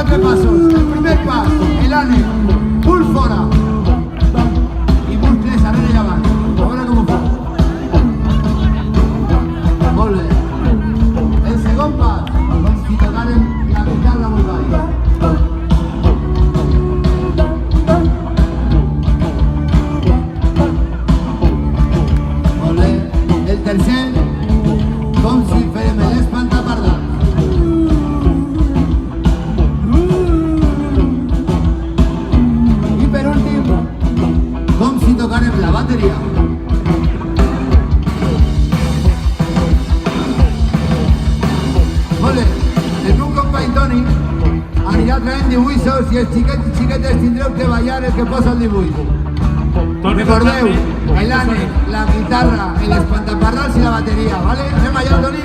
4 pasos. El primer paso, el ane, bull fora. I bull 3, arrere i avant. A veure com ho fa. Molt bé. El segon pas, com si tocaren la guitarra molt baix. Molt bé. El tercer, com si fèrem l'espantapardal. I per últim, com si tocàrem la bateria. Molt bé, el meu company Toni anirà traient dibuixos i els xiquets i xiquetes tindreu que ballar el que posa el dibuix. Recordeu, el ane, la guitarra, el espantapardals i la bateria, ¿vale? Anem allà, Toni?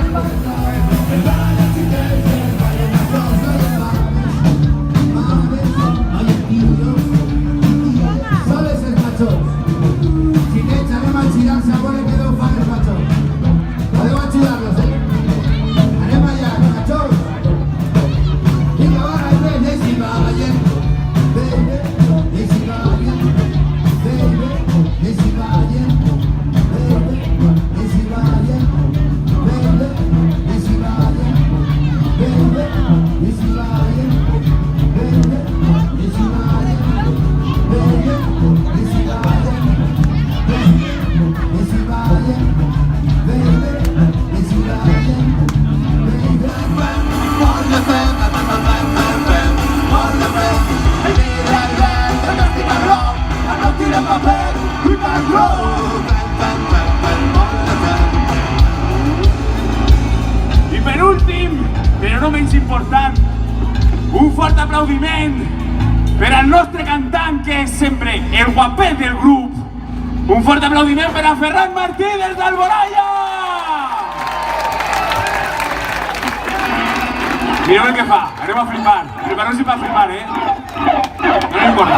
Soles els majors. Xiquets, anem a girar-se a veure què deu fer els majors. Podeu ajudar-los, Anem allà, majors. Vinga, va, deixi ballant. Deixi ballant. Deixi ballant. Deixi ballant. Deixi ballant. Deixi ballant. I per últim, però no menys important, un fort aplaudiment per al nostre cantant, que és sempre el guapet del grup. Un fort aplaudiment per a Ferran Martí des d'Alboraya! Mireu el que fa, anem a flipar. Prepareu-se per flipar, No importa,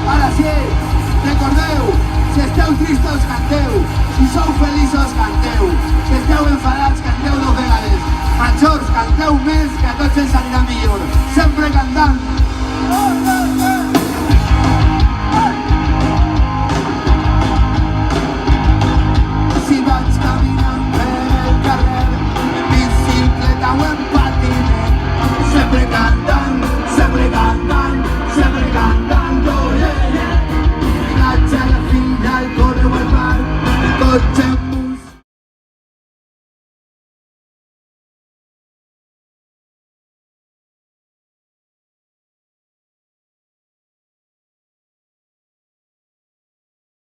Ara sí, recordeu, si esteu tristos, canteu. Si sou feliços, canteu. Si esteu enfadats, canteu 2 vegades. Majors, canteu més, que a tots ens anirà millor.